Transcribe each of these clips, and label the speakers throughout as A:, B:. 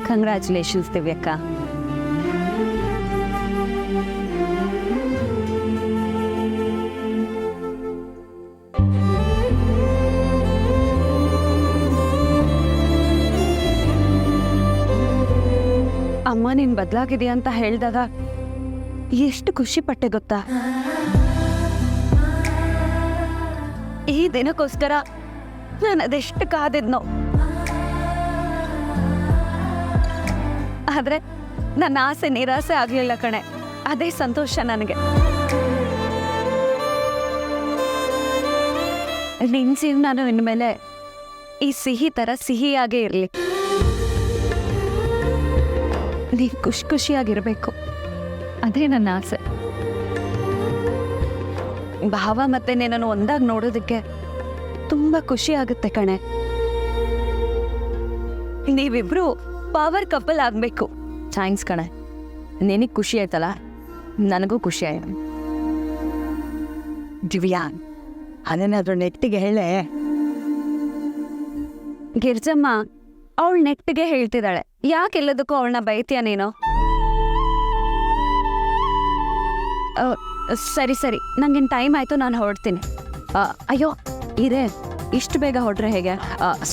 A: Congratulations ದಿವ್ಯಕ್ಕ. ಅಮ್ಮ ನೀನ್ ಬದಲಾಗಿದೆಯಾ ಅಂತ ಹೇಳಿದಾಗ ಎಷ್ಟು ಖುಷಿ ಪಟ್ಟೆ ಗೊತ್ತಾ. ಈ ದಿನಕ್ಕೋಸ್ಕರ ನಾನು ಅದೆಷ್ಟು ಕಾದಿದ್ನೋ. ಆದ್ರೆ ನನ್ನ ಆಸೆ ನಿರಾಸೆ ಆಗ್ಲಿಲ್ಲ ಕಣೆ, ಅದೇ ಸಂತೋಷ ನನಗೆ. ನಿನ್ ಜೀವನ ಇನ್ಮೇಲೆ ಈ ಸಿಹಿ ತರ ಸಿಹಿಯಾಗೇ ಇರ್ಲಿ. ನೀನ್ ಖುಷಿಯಾಗಿರ್ಬೇಕು, ಅದೇ ನನ್ನ ಆಸೆ. ಭಾವ ಮತ್ತೆ ನಿನ್ನನ್ನು ಒಂದಾಗಿ ನೋಡೋದಕ್ಕೆ ತುಂಬಾ ಖುಷಿ ಆಗುತ್ತೆ ಕಣೆ. ನೀವಿಬ್ರು ಪವರ್ ಕಪಲ್ ಆಗ್ಬೇಕು.
B: ಥ್ಯಾಂಕ್ಸ್ ಕಣೆ, ನಿನಗೆ ಖುಷಿ ಆಯ್ತಲ್ಲ, ನನಗೂ ಖುಷಿ ಆಯ್ತು.
C: ದಿವ್ಯಾ, ಅದನ್ನಾದ್ರೂ ನೆಟ್ಟಿಗೆ ಹೇಳೆ.
A: ಗಿರ್ಜಮ್ಮ ಅವಳು ನೆಟ್ಟಿಗೆ ಹೇಳ್ತಿದ್ದಾಳೆ, ಯಾಕೆಲ್ಲದಕ್ಕೂ ಅವಳನ್ನ ಬೈತೀಯ ನೀನು? ಸರಿ ಸರಿ, ನಂಗಿನ್ ಟೈಮ್ ಆಯ್ತು, ನಾನು ಹೊರಡ್ತೀನಿ.
B: ಅಯ್ಯೋ ಇರೇ, ಇಷ್ಟು ಬೇಗ ಹೊರಟ್ರೆ ಹೇಗೆ?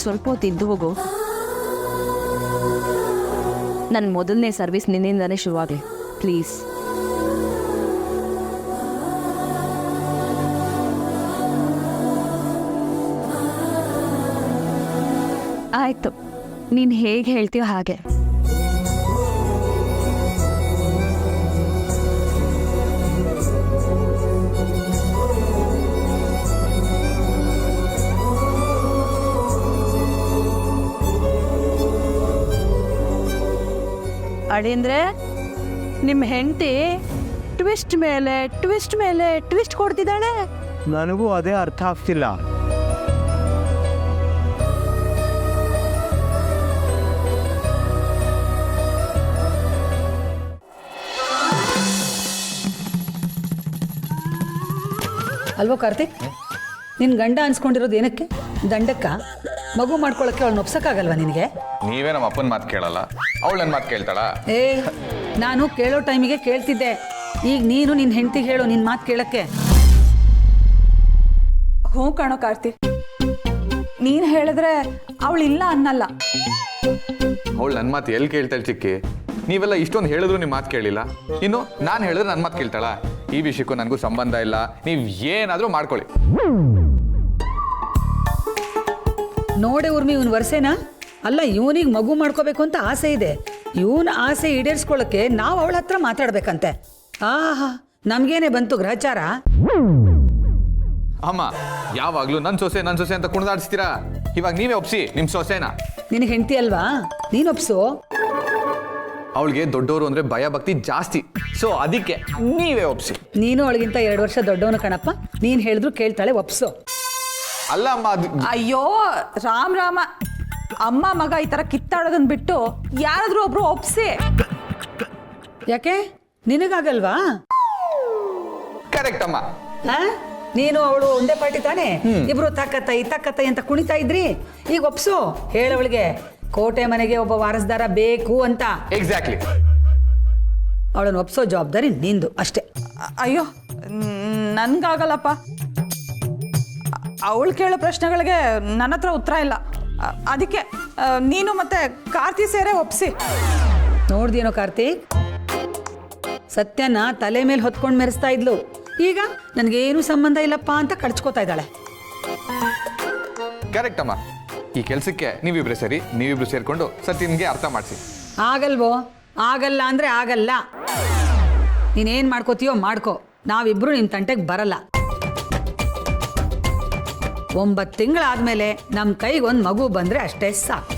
B: ಸ್ವಲ್ಪ ಹೊತ್ತು ಇದ್ದು ಹೋಗು. ನನ್ನ ಮೊದಲನೇ ಸರ್ವಿಸ್ ನಿನ್ನಿಂದನೇ ಶುರುವಾಗಲಿ ಪ್ಲೀಸ್.
A: ಆಯ್ತು, ನೀನ್ ಹೇಗೆ ಹೇಳ್ತೀಯೋ ಹಾಗೆ.
C: ಅಡಿಂದ್ರೆ ನಿಮ್ಮ ಹೆಂಡತಿ ಟ್ವಿಸ್ಟ್ ಮೇಲೆ ಟ್ವಿಸ್ಟ್ ಮೇಲೆ ಟ್ವಿಸ್ಟ್ ಕೊಡ್ತಿದ್ದಾಳೆ.
D: ನನಗೂ ಅದೇ ಅರ್ಥ ಆಗ್ತಿಲ್ಲ.
E: ಅಲ್ವೋ ಕಾರ್ತಿಕ್, ನಿನ್ನ ಗಂಡ ಅನ್ಸ್ಕೊಂಡಿರೋದು ಏನಕ್ಕೆ? ದಂಡಕ್ಕ? ಮಗು ಮಾಡ್ಕೊಳಕ್ಕೆ ಅವಳನ್ನ ಒಪ್ಸಕ್ಕಾಗಲ್ವಾ ನಿನಗೆ?
F: ನೀವೇ ನಮ್ಮ ಅಪ್ಪನ ಮಾತು ಕೇಳಲ್ಲ, ಅವಳು ನನ್ನ ಮಾತು ಕೇಳ್ತಾಳ?
E: ಏ, ನಾನು ಕೇಳೋ ಟೈಮಿಗೆ ಕೇಳ್ತಿದ್ದೆ. ಈಗ ನೀನು ನಿನ್ನ ಹೆಂಡತಿಗೆ ಹೇಳು ನಿನ್ನ ಮಾತು ಕೇಳಕ್ಕೆ.
G: ಹ್ಞೂ ಕಾಣೋ ಕಾರ್ತಿಕ್, ನೀನು ಹೇಳಿದ್ರೆ ಅವಳಿಲ್ಲ ಅನ್ನಲ್ಲ.
F: ಅವಳು ನನ್ನ ಮಾತು ಎಲ್ಲಿ ಕೇಳ್ತಾಳೆ ಚಿಕ್ಕಿ? ನೀವೆಲ್ಲ ಇಷ್ಟೊಂದು ಹೇಳಿದ್ರು ನಿಮ್ಮ ಮಾತು ಕೇಳಿಲ್ಲ, ಇನ್ನು ನಾನು ಹೇಳಿದ್ರೆ ನನ್ನ ಮಾತು ಕೇಳ್ತಾಳ? ಈ ವಿಷಯಕ್ಕೂ ನನಗೂ ಸಂಬಂಧ ಇಲ್ಲ, ನೀವು ಏನಾದರೂ ಮಾಡ್ಕೊಳ್ಳಿ.
E: ನೋಡೆ ಉರ್ಮಿ, ಇವನ್ ವರ್ಷೇನಾ? ಅಲ್ಲ, ಇವನಿಗೆ ಮಗು ಮಾಡ್ಕೋಬೇಕು ಅಂತ ಆಸೆ ಇದೆ. ಇವನ ಆಸೆ ಈಡೇರಿಸ್ಕೊಳ್ಳೋಕ್ಕೆ ನಾವು ಅವಳ ಹತ್ರ ಮಾತಾಡ್ಬೇಕಂತೆ. ಆಹಾ, ನಮ್ಗೇನೆ ಬಂತು ಗ್ರಹಚಾರ.
F: ಅಮ್ಮ, ಯಾವಾಗಲೂ ನನ್ನ ಸೊಸೆ ಅಂತ ಕುಣಿದಾಡಿಸ್ತೀರಾ? ಇವಾಗ ನೀವೇ ಒಪ್ಸಿ ನಿಮ್ಮ ಸೊಸೆನ.
E: ನಿನಗೆ ಹೆಂಡತಿ ಅಲ್ವಾ, ನೀನು ಒಪ್ಸು.
F: ಅವಳಿಗೆ ದೊಡ್ಡವರು ಅಂದ್ರೆ ಭಯ ಭಕ್ತಿ ಜಾಸ್ತಿ, ಸೊ ಅದಕ್ಕೆ ನೀವೇ ಒಪ್ಸಿ.
E: ನೀನು ಅವಳಿಗಿಂತ 2 ವರ್ಷ ದೊಡ್ಡವನು ಕಣಪ್ಪ. ನೀನು ಹೇಳಿದ್ರು ಕೇಳ್ತಾಳೆ, ಒಪ್ಸು.
F: ಅಲ್ಲ ಅಮ್ಮ, ಅದು
G: ಅಯ್ಯೋ ರಾಮ, ಅಮ್ಮ ಮಗ ಈ ಥರ ಕಿತ್ತಾಡೋದನ್ನ ಬಿಟ್ಟು ಯಾರಾದ್ರೂ ಒಬ್ರು ಒಪ್ಸಿ.
E: ಯಾಕೆ, ನಿನಗಾಗಲ್ವಾ?
F: ಕರೆಕ್ಟ್ ಅಮ್ಮ.
E: ನೀನು ಅವಳು ಒಂದೇ ಪಾರ್ಟಿ ತಾನೆ, ಇಬ್ರು ತಕ್ಕತ್ತೈ ಅಂತ ಕುಣಿತಾ ಇದ್ರಿ. ಈಗ ಒಪ್ಸು, ಹೇಳವಳಿಗೆ ಕೋಟೆ ಮನೆಗೆ ಒಬ್ಬ ವಾರಸ್ದಾರ ಬೇಕು ಅಂತ.
F: ಎಕ್ಸಾಕ್ಟ್ಲಿ.
E: ಅವಳನ್ನು ಒಪ್ಸೋ ಜವಾಬ್ದಾರಿ ನಿಂದು ಅಷ್ಟೇ.
G: ಅಯ್ಯೋ ನನ್ಗಾಗಲ್ಲಪ್ಪ. ಅವಳು ಕೇಳೋ ಪ್ರಶ್ನೆಗಳಿಗೆ ನನ್ನ ಹತ್ರ ಉತ್ತರ ಇಲ್ಲ. ಅದಕ್ಕೆ ನೀನು ಮತ್ತೆ ಕಾರ್ತಿ ಸೇರೆ ಒಪ್ಸಿ.
E: ನೋಡ್ದೇನೋ ಕಾರ್ತಿಕ್, ಸತ್ಯನ ತಲೆ ಮೇಲೆ ಹೊತ್ಕೊಂಡು ಮೆರೆಸ್ತಾ ಇದ್ಲು. ಈಗ ನನಗೇನು ಸಂಬಂಧ ಇಲ್ಲಪ್ಪ ಅಂತ ಕಳ್ಚ್ಕೋತಾ ಇದ್ದಾಳೆ.
F: ಕರೆಕ್ಟ್ ಅಮ್ಮ. ಈ ಕೆಲಸಕ್ಕೆ ನೀವಿಬ್ರು ಸೇರ್ಕೊಂಡು ಸತ್ಯನ್ಗೆ ಅರ್ಥ ಮಾಡಿಸಿ.
E: ಆಗಲ್ವೋ? ಆಗಲ್ಲ ಅಂದ್ರೆ ಆಗಲ್ಲ. ನೀನೇನು ಮಾಡ್ಕೋತೀಯೋ ಮಾಡ್ಕೋ, ನಾವಿಬ್ರು ನಿನ್ನ ತಂಟೆಗೆ ಬರಲ್ಲ. 9 ತಿಂಗಳಾದ್ಮೇಲೆ ನಮ್ಮ ಕೈಗೆ ಒಂದು ಮಗು ಬಂದ್ರೆ ಅಷ್ಟೇ ಸಾಕು.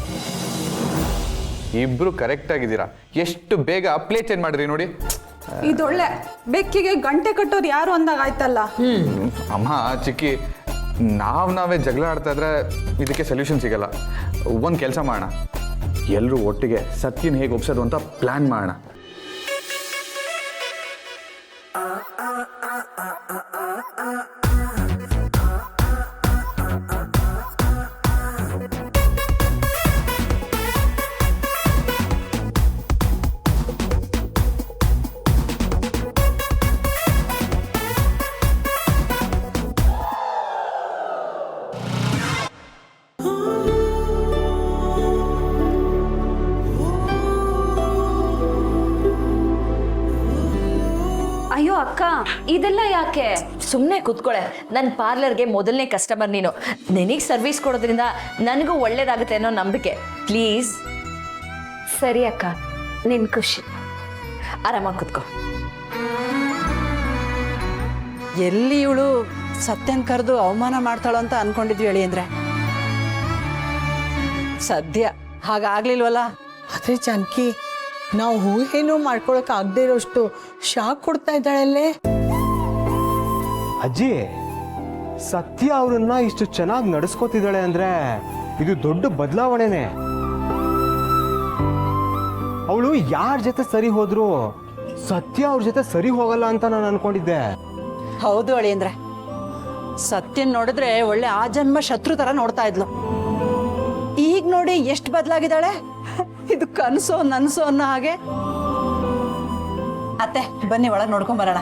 F: ಇಬ್ರು ಕರೆಕ್ಟ್ ಆಗಿದ್ದೀರಾ. ಎಷ್ಟು ಬೇಗ ಪ್ಲೇಟ್ ಚೇಂಜ್ ಮಾಡಿದ್ರಿ ನೋಡಿ.
G: ಇದೊಳ್ಳೆ ಬೆಕ್ಕಿಗೆ ಗಂಟೆ ಕಟ್ಟೋರು ಯಾರು ಅಂದಾಗ ಆಯ್ತಲ್ಲ.
F: ಅಮ್ಮ ಚಿಕ್ಕಿ, ನಾವೇ ಜಗಳ ಆಡ್ತಾ ಇದ್ರೆ ಇದಕ್ಕೆ ಸೊಲ್ಯೂಷನ್ ಸಿಗಲ್ಲ. ಒಂದು ಕೆಲಸ ಮಾಡೋಣ, ಎಲ್ಲರೂ ಒಟ್ಟಿಗೆ ಸತ್ಯನ ಹೇಗೆ ಒಪ್ಸೋದು ಅಂತ ಪ್ಲಾನ್ ಮಾಡೋಣ.
B: ಅಯ್ಯೋ ಅಕ್ಕ ಇದೆಲ್ಲ ಯಾಕೆ?
H: ಸುಮ್ಮನೆ ಕೂತ್ಕೊಳ್ಳೆ. ನನ್ನ ಪಾರ್ಲರ್ಗೆ ಮೊದಲನೇ ಕಸ್ಟಮರ್ ನೀನು. ನಿನಗೆ ಸರ್ವಿಸ್ ಕೊಡೋದ್ರಿಂದ ನನಗೂ ಒಳ್ಳೇದಾಗುತ್ತೆ ಅನ್ನೋ ನಂಬಿಕೆ. ಪ್ಲೀಸ್.
B: ಸರಿ ಅಕ್ಕ, ನಿನ್ ಖುಷಿ.
H: ಆರಾಮಾಗಿ ಕೂತ್ಕೋ.
C: ಎಲ್ಲಿ ಇವಳು ಸತ್ಯನ್ ಕರೆದು ಅವಮಾನ ಮಾಡ್ತಾಳೋ ಅಂತ ಅನ್ಕೊಂಡಿದ್ವಿ ಹೇಳಿ ಅಂದ್ರೆ ಸದ್ಯ ಹಾಗಾಗ್ಲಿಲ್ವಲ್ಲ.
I: ಆದ್ರೆ ಜಾನಕಿ, ನಾವು ಊಹೆನೂ ಮಾಡ್ಕೊಳಕ್ ಆಗದೆ ಇರೋಷ್ಟು ಶಾಕ್ ಕೊಡ್ತಾ ಇದ್ದಾಳಲ್ಲೇ.
D: ಅಜ್ಜಿ, ಸತ್ಯ ಅವ್ರನ್ನ ಇಷ್ಟು ಚೆನ್ನಾಗಿ ನಡೆಸ್ಕೊತಿದ್ದಾಳೆ ಅಂದ್ರೆ ಇದು ದೊಡ್ಡ ಬದಲಾವಣೆನೆ. ಅವಳು ಯಾರ ಜೊತೆ ಸರಿ ಹೋದ್ರು ಸತ್ಯ ಅವ್ರ ಜೊತೆ ಸರಿ ಹೋಗಲ್ಲ ಅಂತ ನಾನು ಅನ್ಕೊಂಡಿದ್ದೆ.
C: ಹೌದು ಅಳಿ ಅಂದ್ರೆ ಸತ್ಯನ್ ನೋಡಿದ್ರೆ ಒಳ್ಳೆ ಆ ಜನ್ಮ ಶತ್ರು ತರ ನೋಡ್ತಾ ಇದ್ಲು. ಈಗ ನೋಡಿ ಎಷ್ಟು ಬದಲಾಗಿದ್ದಾಳೆ. ಇದು ಕನಸೋ ನನ್ಸೋ ಅನ್ನೋ ಹಾಗೆ. ಅತ್ತೆ ಬನ್ನಿ ಒಳಗೆ ನೋಡ್ಕೊಂಡ್ ಬರೋಣ.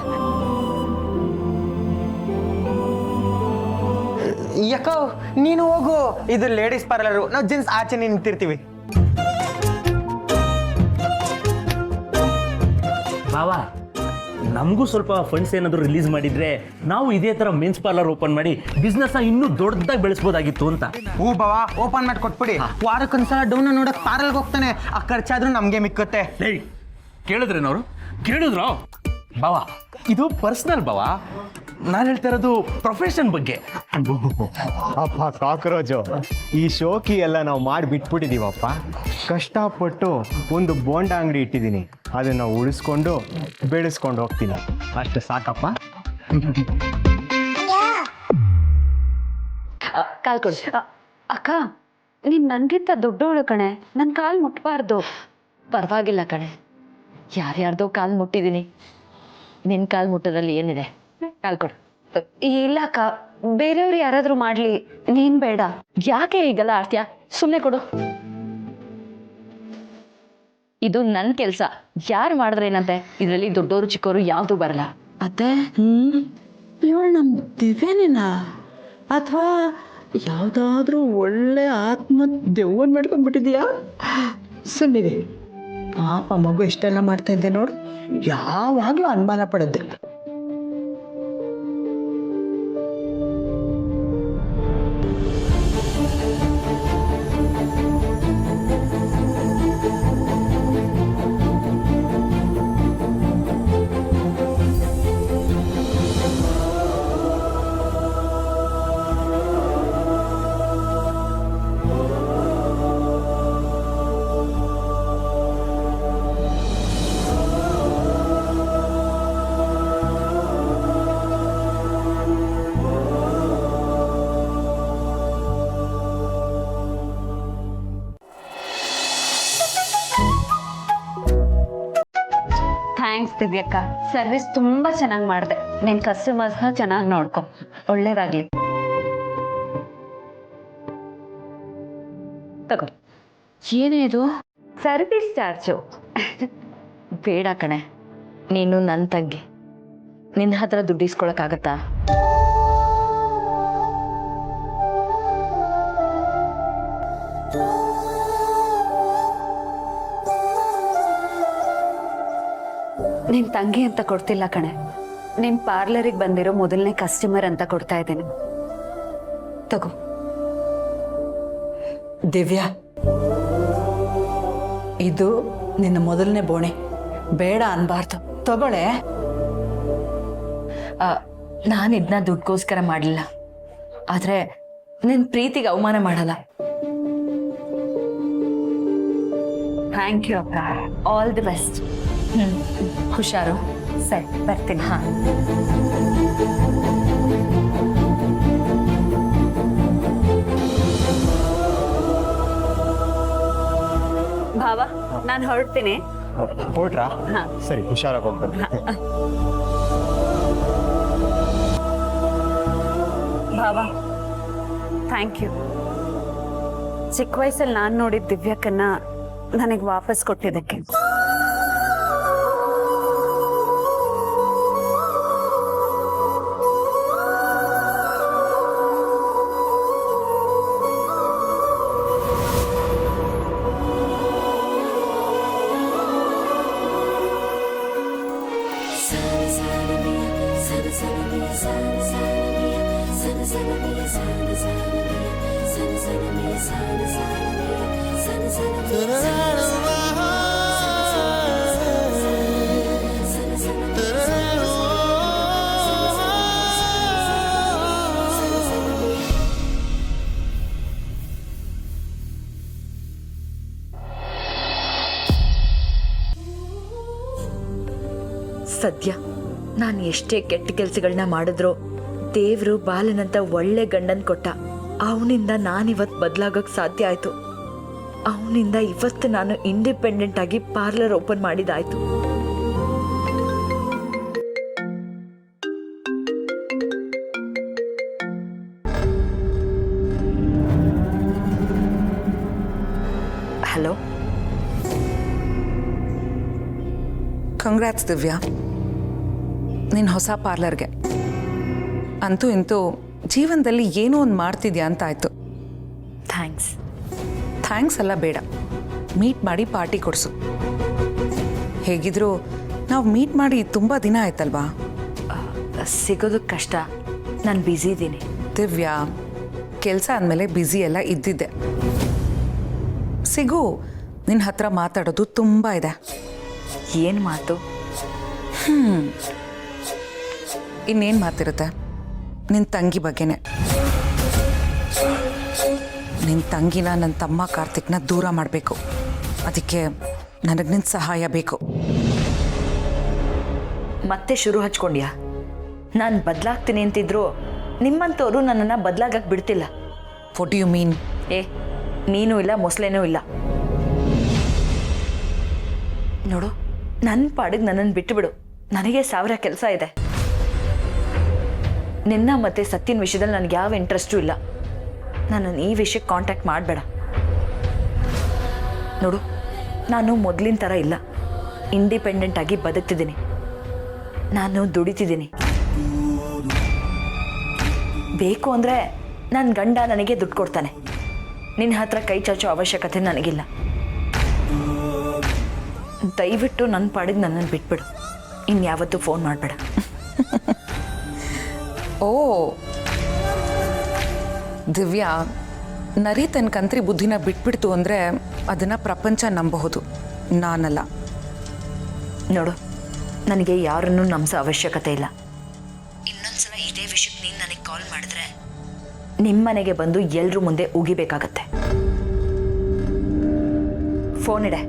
J: ಯಾಕೋ ನೀನು ಹೋಗು, ಇದು ಲೇಡೀಸ್ ಪಾರ್ಲರು, ನಾವು ಜೆಂಟ್ಸ್ ಆಚೆ ನಿಂತಿರ್ತೀವಿ.
K: ಬಾವಾ, ನಮಗೂ ಸ್ವಲ್ಪ ಫಂಡ್ಸ್ ಏನಾದರೂ ರಿಲೀಸ್ ಮಾಡಿದ್ರೆ ನಾವು ಇದೇ ಥರ ಮೆನ್ಸ್ ಪಾರ್ಲರ್ ಓಪನ್ ಮಾಡಿ ಬಿಸ್ನೆಸ್ನ ಇನ್ನೂ ದೊಡ್ಡದಾಗಿ ಬೆಳೆಸ್ಬೋದಾಗಿತ್ತು ಅಂತ.
J: ಹೂ ಬಾವಾ, ಓಪನ್ ಮಾಡಿ ಕೊಟ್ಬಿಡಿ. ವಾರಕ್ಕೊಂದ್ಸಲ ಡೌನ್ ನೋಡಕ್ ಪಾರ್ಲರ್ಗೆ ಹೋಗ್ತಾನೆ, ಆ ಖರ್ಚಾದ್ರೂ ನಮ್ಗೆ ಮಿಕ್ಕುತ್ತೆ.
K: ಏಯ್, ಕೇಳಿದ್ರೇನವರು? ಕೇಳಿದ್ರು ಬಾವಾ, ಇದು ಪರ್ಸ್ನಲ್ ಬಾವಾ. ನಾನು ಹೇಳ್ತಾ ಇರೋದು ಪ್ರೊಫೆಷನ್ ಬಗ್ಗೆ.
D: ಅಪ್ಪ ಕಾಕ್ರೋಜು, ಈ ಶೋಕಿ ಎಲ್ಲ ನಾವು ಮಾಡಿ ಬಿಟ್ಬಿಟ್ಟಿದೀವಪ್ಪ. ಕಷ್ಟಪಟ್ಟು ಒಂದು ಬೋಂಡ ಅಂಗಡಿ ಇಟ್ಟಿದ್ದೀನಿ, ಅದನ್ನು ಉಳಿಸ್ಕೊಂಡು ಬೆಳೆಸ್ಕೊಂಡು ಹೋಗ್ತೀನಿ. ಅಷ್ಟು ಸಾಕಪ್ಪ.
H: ಕಾಲ್ ಕೊಡು.
B: ಅಕ್ಕ, ನೀನ್ ನನ್ಗಿಂತ ದೊಡ್ಡವಳು ಕಣೆ, ನನ್ ಕಾಲ್ ಮುಟ್ಬಾರ್ದು.
H: ಪರವಾಗಿಲ್ಲ ಕಣೆ, ಯಾರ್ಯಾರ್ದೋ ಕಾಲು ಮುಟ್ಟಿದ್ದೀನಿ. ನಿನ್ನ ಕಾಲು ಮುಟ್ಟೋದ್ರಲ್ಲಿ ಏನಿದೆ? ಕಾಲ್ ಕೊಡು.
B: ಇಲ್ಲ ಅಕ್ಕ, ಬೇರೆಯವ್ರು ಯಾರಾದ್ರೂ ಮಾಡ್ಲಿ, ನೀನ್ ಬೇಡ.
H: ಯಾಕೆ ಈಗೆಲ್ಲ ಆಡ್ತೀಯ? ಸುಮ್ಮನೆ ಕೊಡು. ಇದು ನನ್ನ ಕೆಲಸ, ಯಾರು ಮಾಡಿದ್ರೆ ಏನಂತೆ? ಇದರಲ್ಲಿ ದೊಡ್ಡವರು ಚಿಕ್ಕವರು ಯಾವುದು ಬರಲ್ಲ.
I: ಅತ್ತೆ, ಇವಳು ನಮ್ ದಿವ್ಯನೇನಾ ಅಥವಾ ಯಾವ್ದಾದ್ರೂ ಒಳ್ಳೆ ಆತ್ಮ ದೆವ್ವನ್ ಮಾಡ್ಕೊಂಡ್ಬಿಟ್ಟಿದ್ಯಾ? ಸುಮ್ಮನೆ ಪಾಪ ಮಗು ಇಷ್ಟೆಲ್ಲ ಮಾಡ್ತಾ ಇದ್ದೆ ನೋಡು, ಯಾವಾಗ್ಲೂ ಅನುಮಾನ ಪಡದ್ದೆ.
B: ಥ್ಯಾಂಕ್ಸ್ ದಿವ್ಯಕ್ಕ, ಸರ್ವಿಸ್ ತುಂಬಾ ಚೆನ್ನಾಗಿ ಮಾಡಿದೆ. ನಿನ್ ಕಸ್ಟಮರ್ಸ್ನ ಚೆನ್ನಾಗಿ ನೋಡ್ಕೊ. ಒಳ್ಳೇದಾಗ್ಲಿ. ತಗೋ.
H: ಏನೇ ಇದು?
B: Service charge.
H: ಬೇಡ ಕಣೆ, ನೀನು ನನ್ನ ತಂಗಿ, ನಿನ್ನ ಹತ್ರ ದುಡ್ಡು ಇಸ್ಕೊಳಕ್ಕಾಗತ್ತಾ?
B: ನಿನ್ ತಂಗಿ ಅಂತ ಕೊಡ್ತಿಲ್ಲ ಕಣೆ, ನಿನ್ ಪಾರ್ಲರಿಗೆ ಬಂದಿರೋ ಮೊದಲನೇ ಕಸ್ಟಮರ್ ಅಂತ ಕೊಡ್ತಾ ಇದ್ದೀನಿ. ತಗೋ.
C: ದಿವ್ಯಾ, ಇದು ನಿನ್ನ ಮೊದಲನೇ ಬೋಣೆ, ಬೇಡ ಅನ್ಬಾರ್ದು, ತಗೊಳ್ಳೆ.
H: ನಾನು ಇದನ್ನ ದುಡ್ಗೋಸ್ಕರ ಮಾಡಲಿಲ್ಲ, ಆದರೆ ನಿನ್ನ ಪ್ರೀತಿಗೆ ಅವಮಾನ ಮಾಡಲ್ಲ.
B: ಥ್ಯಾಂಕ್ ಯು ಅಕ್ಕ, ಆಲ್ ದಿ ಬೆಸ್ಟ್.
H: ಹುಷಾರು.
B: ಸರಿ, ಬರ್ತೀನಿ.
H: ಹಾಂ.
B: ಭಾವ, ನಾನು ಹೊರಡ್ತೀನಿ.
D: ಹೊರಟ್ರಾ? ಸರಿ, ಹುಷಾರಾಗಿ ಹೋಗ್ಬನ್ನಿ.
B: ಭಾವ, ಥ್ಯಾಂಕ್ ಯು. ಚಿಕ್ಕ ವಯಸ್ಸಲ್ಲಿ ನಾನು ನೋಡಿದ ದಿವ್ಯಕ್ಕನ್ನ ನನಗೆ ವಾಪಸ್ ಕೊಟ್ಟಿದ್ದಕ್ಕೆ.
H: ಸರಿ. ಸದ್ಯ ನಾನು ಎಷ್ಟೇ ಕೆಟ್ಟ ಕೆಲಸಗಳನ್ನ ಮಾಡಿದ್ರು ದೇವ್ರು ಬಾಲನಂತ ಒಳ್ಳೆ ಗಂಡನ್ ಕೊಟ್ಟ. ಅವನಿಂದ ನಾನಿವತ್ತು ಬದಲಾಗಕ್ಕೆ ಸಾಧ್ಯ ಆಯ್ತು. ಅವನಿಂದ ಇವತ್ತು ನಾನು ಇಂಡಿಪೆಂಡೆಂಟ್ ಆಗಿ ಪಾರ್ಲರ್ ಓಪನ್ ಮಾಡಿದಾಯ್ತು. ಹಲೋ,
L: ಕಂಗ್ರ್ಯಾಟ್ಸ್ ದಿವ್ಯಾ, ನಿನ್ನ ಹೊಸ ಪಾರ್ಲರ್ಗೆ. ಅಂತೂ ಇಂತೂ ಜೀವನದಲ್ಲಿ ಏನೋ ಒಂದು ಮಾಡ್ತಿದ್ಯಾ ಅಂತ ಆಯಿತು.
H: ಥ್ಯಾಂಕ್ಸ್.
L: ಥ್ಯಾಂಕ್ಸ್ ಎಲ್ಲ ಬೇಡ, ಮೀಟ್ ಮಾಡಿ ಪಾರ್ಟಿ ಕೊಡಿಸು. ಹೇಗಿದ್ರು ನಾವು ಮೀಟ್ ಮಾಡಿ ತುಂಬ ದಿನ ಆಯ್ತಲ್ವಾ?
H: ಸಿಗೋದಕ್ಕೆ ಕಷ್ಟ, ನಾನು ಬ್ಯುಸಿ ಇದ್ದೀನಿ.
L: ದಿವ್ಯಾ, ಕೆಲಸ ಅಂದಮೇಲೆ ಬ್ಯುಸಿ ಎಲ್ಲ ಇದ್ದಿದ್ದೆ. ಸಿಗು, ನಿನ್ನ ಹತ್ರ ಮಾತಾಡೋದು ತುಂಬ ಇದೆ.
H: ಏನು ಮಾತು?
L: ಇನ್ನೇನು ಮಾತಿರುತ್ತೆ? ನಿನ್ನ ತಂಗಿ ಬಗ್ಗೆನೆ. ನಿನ್ನ ತಂಗಿನ ನನ್ನ ತಮ್ಮ ಕಾರ್ತಿಕ್ನ ದೂರ ಮಾಡಬೇಕು. ಅದಕ್ಕೆ ನನಗೆ ನಿನ್ನ ಸಹಾಯ ಬೇಕು.
H: ಮತ್ತೆ ಶುರು ಹಚ್ಕೊಂಡ್ಯಾ? ನಾನು ಬದಲಾಗ್ತೀನಿ ಅಂತಿದ್ರು ನಿಮ್ಮಂಥವ್ರು ನನ್ನನ್ನು ಬದಲಾಗಕ್ಕೆ ಬಿಡ್ತಿಲ್ಲ.
L: What do you mean?
H: ನೀನು ಇಲ್ಲ, ಮೊಸಳೆನೂ ಇಲ್ಲ. ನೋಡು, ನನ್ನ ಪಾಡಿಗೆ ನನ್ನನ್ನು ಬಿಟ್ಟುಬಿಡು. ನನಗೆ 1000 ಕೆಲಸ ಇದೆ. ನಿನ್ನ ಮತ್ತೆ ಸತ್ಯನ ವಿಷಯದಲ್ಲಿ ನನಗೆ ಯಾವ ಇಂಟ್ರೆಸ್ಟೂ ಇಲ್ಲ. ನನ್ನನ್ನು ಈ ವಿಷಯಕ್ಕೆ ಕಾಂಟ್ಯಾಕ್ಟ್ ಮಾಡಬೇಡ. ನೋಡು, ನಾನು ಮೊದಲಿನ ಥರ ಇಲ್ಲ. ಇಂಡಿಪೆಂಡೆಂಟ್ ಆಗಿ ಬದುಕ್ತಿದ್ದೀನಿ. ನಾನು ದುಡಿತಿದ್ದೀನಿ. ಬೇಕು ಅಂದರೆ ನನ್ನ ಗಂಡ ನನಗೆ ದುಡ್ಡು ಕೊಡ್ತಾನೆ. ನಿನ್ನ ಹತ್ರ ಕೈ ಚಾಚೋ ಅವಶ್ಯಕತೆ ನನಗಿಲ್ಲ. ದಯವಿಟ್ಟು ನನ್ನ ಪಾಡಿಗೆ ನನ್ನನ್ನು ಬಿಟ್ಬಿಡು. ಇನ್ಯಾವತ್ತೂ ಫೋನ್ ಮಾಡಬೇಡ.
L: ಓ ದಿವ್ಯಾ, ನರಿ ತನ್ನ ಕಂತ್ರಿ ಬುದ್ಧಿನ ಬಿಟ್ಬಿಡ್ತು ಅಂದರೆ ಅದನ್ನು ಪ್ರಪಂಚ ನಂಬಬಹುದು, ನಾನಲ್ಲ.
H: ನೋಡು, ನನಗೆ ಯಾರನ್ನೂ ನಂಬಿಸೋ ಅವಶ್ಯಕತೆ ಇಲ್ಲ. ಇನ್ನೊಂದ್ಸಲ ಇದೇ ವಿಷಯಕ್ಕೆ ನೀನು ನನಗೆ ಕಾಲ್ ಮಾಡಿದ್ರೆ ನಿಮ್ಮನೆಗೆ ಬಂದು ಎಲ್ಲರೂ ಮುಂದೆ ಉಗಿಬೇಕಾಗತ್ತೆ. ಫೋನ್ ಇಡೆ.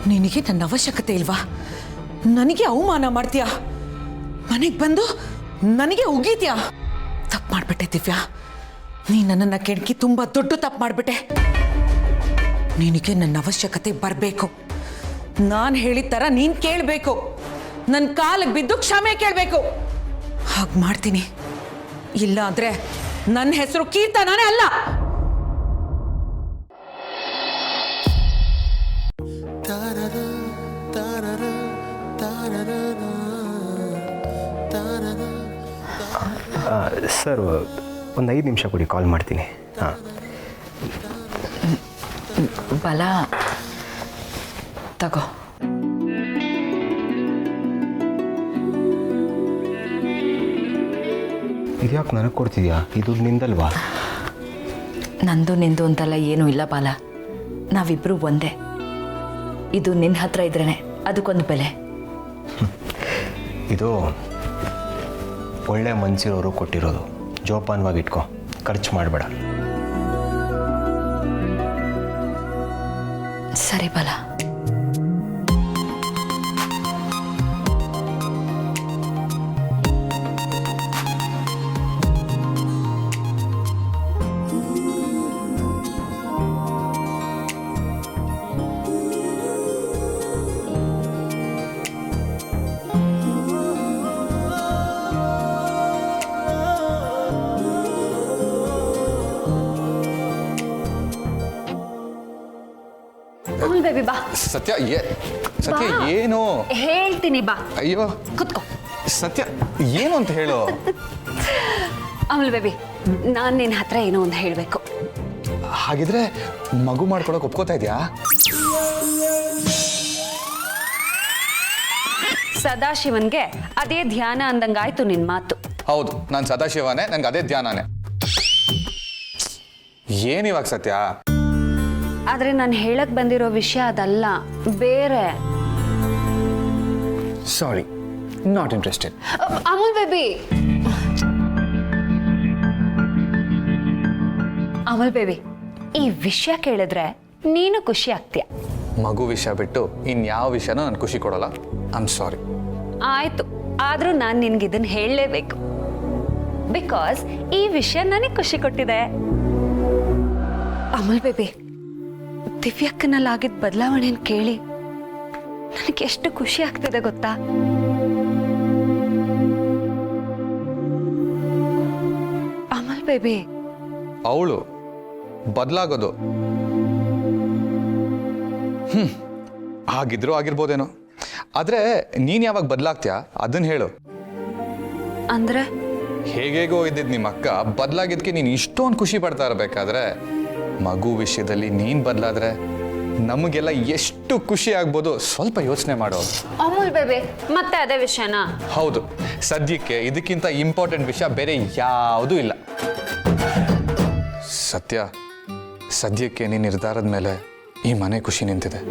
L: ನಿನಗೆ ನನ್ನ ಅವಶ್ಯಕತೆ ಇಲ್ವಾ? ನನಗೆ ಅವಮಾನ ಮಾಡ್ತೀಯಾ? ಮನೆಗೆ ಬಂದು ನನಗೆ ಉಗೀತ್ಯಾ? ತಪ್ಪು ಮಾಡಿಬಿಟ್ಟೆ ದಿವ್ಯಾ. ನೀ ನನ್ನನ್ನು ಕೆಣಕಿ ತುಂಬ ದೊಡ್ಡ ತಪ್ಪು ಮಾಡಿಬಿಟ್ಟೆ. ನಿನಗೆ ನನ್ನ ಅವಶ್ಯಕತೆ ಬರಬೇಕು. ನಾನು ಹೇಳಿದ ಥರ ನೀನು ಕೇಳಬೇಕು. ನನ್ನ ಕಾಲಿಗೆ ಬಿದ್ದು ಕ್ಷಮೆ ಕೇಳಬೇಕು. ಹಾಗೆ ಮಾಡ್ತೀನಿ. ಇಲ್ಲ ಅಂದರೆ ನನ್ನ ಹೆಸರು ಕೀರ್ತನಾನೇ ಅಲ್ಲ.
D: ಸರ್, ಒಂದು 5 ನಿಮಿಷ ಕೊಡಿ, ಕಾಲ್ ಮಾಡ್ತೀನಿ. ಹಾಂ,
H: ಬಲ ತಗೋ.
D: ಇದ್ಯಾಕೆ ನನಗೆ ಕೊಡ್ತಿದ್ಯಾ? ಇದು ನಿಂದಲ್ವಾ?
H: ನಂದು ನಿಂದು ಅಂತಲ್ಲ, ಏನೂ ಇಲ್ಲ ಬಾಲ. ನಾವಿಬ್ಬರು ಒಂದೇ. ಇದು ನಿನ್ನ ಹತ್ರ ಇದ್ರೇ ಅದಕ್ಕೊಂದು ಬೆಲೆ.
D: ಇದು ಒಳ್ಳೆ ಮನಸ್ಸಿರೋರು ಕೊಟ್ಟಿರೋದು. ಜೋಪಾನವಾಗಿ ಇಟ್ಕೊ, ಖರ್ಚು ಮಾಡಬೇಡ.
H: ಸರಿ ಬಾಲ.
F: ಸತ್ಯ, ಸತ್ಯ ಏನು?
H: ಹೇಳ್ತೀನಿ ಬಾ.
F: ಅಯ್ಯೋ,
H: ಕುತ್ಕೋ.
F: ಸತ್ಯ ಏನು ಅಂತ ಹೇಳು.
B: ಅಮಲ್ ಬೇಬಿ, ನಾನು ನಿನ್ನ ಹತ್ರ ಏನೋ ಒಂದು ಹೇಳಬೇಕು.
F: ಹಾಗಿದ್ರೆ ಮಗು ಮಾಡ್ಕೊಳಕ್ ಒಪ್ಕೋತಾ ಇದೆಯಾ?
B: ಸದಾಶಿವನ್ಗೆ ಅದೇ ಧ್ಯಾನ ಅಂದಂಗಾಯ್ತು ನಿನ್ ಮಾತು.
F: ಹೌದು, ನಾನು ಸದಾಶಿವನೇ, ನಂಗೆ ಅದೇ ಧ್ಯಾನನೇ. ಏನಿವಾಗ ಸತ್ಯ?
B: ಆದ್ರೆ ನಾನು ಹೇಳಕ್ ಬಂದಿರೋ ವಿಷಯ ಅದಲ್ಲ, ಬೇರೆ.
F: ಸಾರಿ, not interested.
B: Amal baby, Amal baby, ಈ ವಿಷಯ ಕೇಳಿದ್ರೆ ನೀನು ಖುಷಿ ಆಗ್ತೀಯ.
F: ಮಗು ವಿಷಯ ಬಿಟ್ಟು ಇನ್ಯಾವ ವಿಷಯನೂ ನಾನು ಖುಷಿ ಕೊಡಲ್ಲ. I am sorry.
B: ಆಯ್ತು, ಆದ್ರೂ ನಾನು ನಿನ್ಗೆ ಇದನ್ನ ಹೇಳಲೇಬೇಕು. ಬಿಕಾಸ್ ಈ ವಿಷಯ ನನಗೆ ಖುಷಿ ಕೊಟ್ಟಿದೆ. ಅಮಲ್ ಬೇಬಿ, ದಿವ್ಯಕ್ಕನಲ್ಲಾಗಿದ್ದ ಬದಲಾವಣೆನ ಕೇಳಿ ನನಗೆ ಎಷ್ಟು ಖುಷಿ ಆಗ್ತಿದೆ ಗೊತ್ತಾ? ಅಮಲ್ ಬೇಬಿ,
F: ಅವಳು ಬದಲಾಗೋದು ಆಗಿದ್ರು ಆಗಿರ್ಬೋದೇನೋ. ಆದ್ರೆ ನೀನ್ ಯಾವಾಗ ಬದಲಾಗ್ತೀಯಾ ಅದನ್ನ ಹೇಳು.
B: ಅಂದ್ರೆ
F: ಹೇಗೇಗೋ ಇದ್ದಿದ್ ನಿಮ್ಮ ಅಕ್ಕ ಬದಲಾಗಿದ್ಕೆ ನೀನು ಇಷ್ಟೊಂದು ಖುಷಿ ಪಡ್ತಾ ಇರಬೇಕಾದ್ರೆ ಮಗು ವಿಷಯದಲ್ಲಿ ನೀನ್ ಬದಲಾದ್ರೆ ನಮಗೆಲ್ಲ ಎಷ್ಟು ಖುಷಿ ಆಗ್ಬೋದು ಸ್ವಲ್ಪ ಯೋಚನೆ ಮಾಡೋ.
B: ಅಮೂಲ್ ಬೇಬಿ, ಮತ್ತೆ ಅದೇ ವಿಷಯನಾ?
F: ಹೌದು, ಸದ್ಯಕ್ಕೆ ಇದಕ್ಕಿಂತ ಇಂಪಾರ್ಟೆಂಟ್ ವಿಷಯ ಬೇರೆ ಯಾವುದೂ ಇಲ್ಲ. ಸತ್ಯ, ಸದ್ಯಕ್ಕೆ ನೀನು ನಿರ್ಧಾರದ ಮೇಲೆ ಈ ಮನೆ ಖುಷಿ ನಿಂತಿದೆ.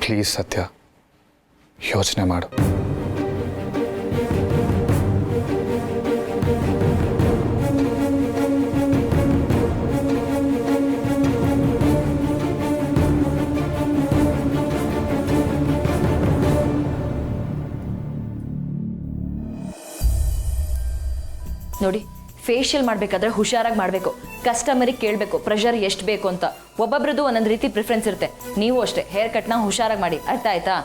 F: ಪ್ಲೀಸ್ ಸತ್ಯ, ಯೋಚನೆ ಮಾಡು.
H: ನೋಡಿ, ಫೇಶಿಯಲ್ ಮಾಡಬೇಕಾದ್ರೆ ಹುಷಾರಾಗಿ ಮಾಡಬೇಕು. ಕಸ್ಟಮರಿಗೆ ಕೇಳಬೇಕು ಪ್ರೆಷರ್ ಎಷ್ಟು ಬೇಕು ಅಂತ. ಒಬ್ಬೊಬ್ರದ್ದು ಒಂದೊಂದು ರೀತಿ ಪ್ರಿಫರೆನ್ಸ್ ಇರುತ್ತೆ. ನೀವು ಅಷ್ಟೇ ಹೇರ್ ಕಟ್ನ ಹುಷಾರಾಗಿ ಮಾಡಿ, ಅರ್ಥ ಆಯ್ತಾ?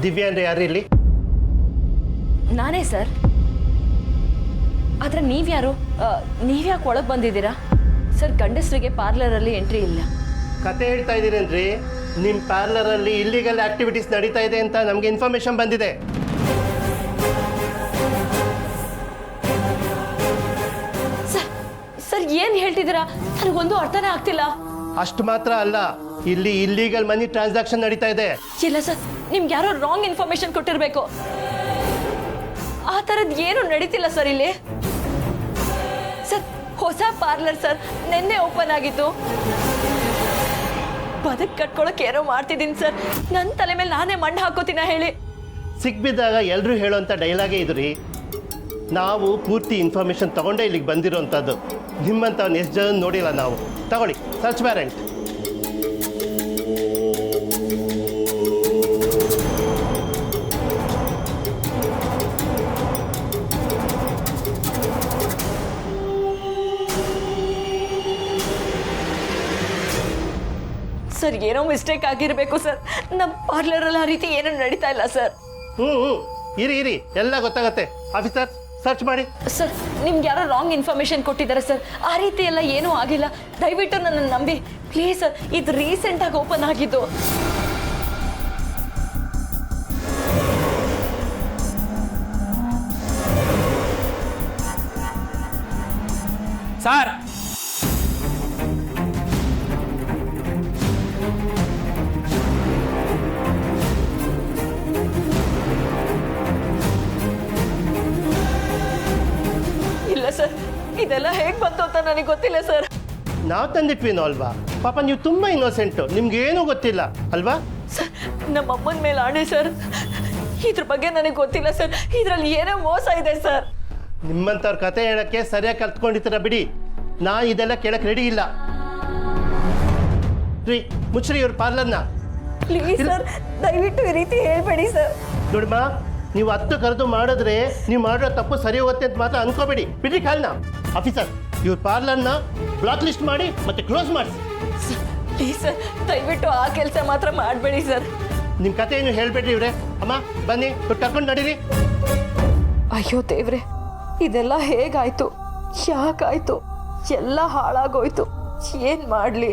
J: ದಿವ್ಯಾ ಅಂದ್ರೆ ಯಾರು ಇಲ್ಲಿ?
H: ನಾನೇ ಸರ್. ಆದ್ರೆ ನೀವ್ಯಾರು? ನೀವ್ಯಾಕೆ ಒಳಗೆ ಬಂದಿದ್ದೀರಾ ಸರ್? ಗಂಡಸರಿಗೆ ಪಾರ್ಲರಲ್ಲಿ ಎಂಟ್ರಿ ಇಲ್ಲ.
J: ಕತೆ ಹೇಳ್ತಾ ಇದ್ದೀರೇನ್ರಿ? ನಿಮ್ಮ ಪಾರ್ಲರಲ್ಲಿ ಇಲ್ಲಿಗಲ್ ಆಕ್ಟಿವಿಟೀಸ್ ನಡೀತಾ ಇದೆ ಅಂತ ನಮಗೆ ಇನ್ಫಾರ್ಮೇಶನ್ ಬಂದಿದೆ.
H: ಸರ್ ಸರ್ ಏನು ಹೇಳ್ತಿದ್ದೀರಾ? ನನಗೊಂದು ಅರ್ಥನೇ ಆಗ್ತಿಲ್ಲ.
J: ಅಷ್ಟು ಮಾತ್ರ ಅಲ್ಲ, ಇಲ್ಲಿ ಇಲ್ಲಿಗಲ್ ಮನಿ ಟ್ರಾನ್ಸಾಕ್ಷನ್ ನಡೀತಾ ಇದೆ.
H: ಇಲ್ಲ ಸರ್, ನಿಮ್ಗೆ ಯಾರೋ ರಾಂಗ್ ಇನ್ಫಾರ್ಮೇಶನ್ ಕೊಟ್ಟಿರಬೇಕು. ಆ ಥರದ್ದು ಏನು ನಡೀತಿಲ್ಲ ಸರ್ ಇಲ್ಲಿ. ಸರ್, ಹೊಸ ಪಾರ್ಲರ್ ಸರ್, ನಿನ್ನೆ ಓಪನ್ ಆಗಿತ್ತು. ಬದುಕು ಕಟ್ಕೊಳಕ್ಕೆ ಏನೋ ಮಾಡ್ತಿದ್ದೀನಿ ಸರ್. ನನ್ನ ತಲೆ ಮೇಲೆ ನಾನೇ ಮಣ್ಣು ಹಾಕೋತೀನ ಹೇಳಿ.
J: ಸಿಕ್ಬಿದ್ದಾಗ ಎಲ್ಲರೂ ಹೇಳೋಂಥ ಡೈಲಾಗೇ ಇದು ರೀ. ನಾವು ಪೂರ್ತಿ ಇನ್ಫಾರ್ಮೇಶನ್ ತಗೊಂಡೇ ಇಲ್ಲಿಗೆ ಬಂದಿರೋಂಥದ್ದು. ನಿಮ್ಮಂಥವ್ನ ಎಷ್ಟು ಜನ ನೋಡಿಲ್ಲ ನಾವು. ತಗೊಳ್ಳಿ, ಸರ್ಚ್ ವ್ಯಾರೆಂಟ್.
H: ಸರ್, ಏನೋ ಮಿಸ್ಟೇಕ್ ಆಗಿರಬೇಕು ಸರ್. ನಮ್ಮ ಪಾರ್ಲರಲ್ಲಿ ಆ ರೀತಿ ಏನೂ ನಡೀತಾ ಇಲ್ಲ ಸರ್.
J: ಇರಿ ಎಲ್ಲ ಗೊತ್ತಾಗತ್ತೆ. ಆಫೀಸರ್, ಸರ್ಚ್ ಮಾಡಿ.
H: ಸರ್, ನಿಮ್ಗೆ ಯಾರೋ ರಾಂಗ್ ಇನ್ಫಾರ್ಮೇಶನ್ ಕೊಟ್ಟಿದ್ದಾರೆ ಸರ್. ಆ ರೀತಿ ಎಲ್ಲ ಏನೂ ಆಗಿಲ್ಲ. ದಯವಿಟ್ಟು ನನ್ನನ್ನು ನಂಬಿ ಪ್ಲೀಸ್ ಸರ್. ಇದು ರೀಸೆಂಟಾಗಿ ಓಪನ್ ಆಗಿದ್ದು.
K: ಸರ್,
H: ಇಲ್ಲ ಸರ್, ಇದೆಲ್ಲ ಹೇಗೆ ಬಂತು ಅಂತ ನನಗೆ ಗೊತ್ತಿಲ್ಲ ಸರ್.
J: ನಾವು ತಂದಿಟ್ವಿನೋ ಅಲ್ವಾ? ಪಾಪ ನೀವು ತುಂಬ ಇನ್ನೋಸೆಂಟು, ನಿಮ್ಗೇನೂ ಗೊತ್ತಿಲ್ಲ ಅಲ್ವಾ?
H: ಸರ್, ನಮ್ಮ ಅಮ್ಮನ ಮೇಲೆ ಆಣೆ ಸರ್, ಇದ್ರ ಬಗ್ಗೆ ನನಗೆ ಗೊತ್ತಿಲ್ಲ ಸರ್. ಇದರಲ್ಲಿ ಏನೋ ಮೋಸ ಇದೆ ಸರ್.
J: ನಿಮ್ಮಂಥವ್ರ ಕತೆ ಹೇಳಕ್ಕೆ ಸರಿಯಾಗಿ ಕಲ್ತ್ಕೊಂಡಿರ್ತೀರ ಬಿಡಿ. ನಾ ಇದೆಲ್ಲ ಕೇಳಕ್ಕೆ ರೆಡಿ ಇಲ್ಲ. ರೀ ಮುಚ್ಚ್ರಿ ಇವ್ರ ಪಾರ್ಲರ್ನ.
H: ಪ್ಲೀಸ್ ಸರ್, ದಯವಿಟ್ಟು ಈ ರೀತಿ ಹೇಳ್ಬೇಡಿ ಸರ್.
J: ನೋಡಿಮ್ಮ, ನೀವು 10 ಕರೆದು ಮಾಡಿದ್ರೆ ನೀವು ಮಾಡಿರೋ ತಪ್ಪು ಸರಿ ಹೋಗುತ್ತೆ ಅಂತ ಮಾತ್ರ ಅನ್ಕೋಬೇಡಿ. ಬಿಡ್ರಿ ಕಾಲ್ನ. ಆಫೀಸರ್, ಇವ್ರ ಪಾರ್ಲರ್ನ ಬ್ಲಾಕ್ ಲಿಸ್ಟ್ ಮಾಡಿ ಮತ್ತೆ ಕ್ಲೋಸ್ ಮಾಡಿಸಿ.
H: ಪ್ಲೀಸ್ ಸರ್, ದಯವಿಟ್ಟು ಆ ಕೆಲಸ ಮಾತ್ರ ಮಾಡಬೇಡಿ ಸರ್.
J: ನಿಮ್ಮ ಕತೆ ಏನು ಹೇಳ್ಬೇಡ್ರಿ ಇವ್ರೆ. ಅಮ್ಮ ಬನ್ನಿ, ಇವ್ರು ಕರ್ಕೊಂಡು ನಡೀರಿ.
H: ಅಯ್ಯೋ ದೇವ್ರೆ, ಇದೆಲ್ಲ ಹೇಗಾಯ್ತು, ಯಾಕಾಯ್ತು, ಎಲ್ಲ ಹಾಳಾಗೋಯ್ತು, ಏನ್ ಮಾಡ್ಲಿ?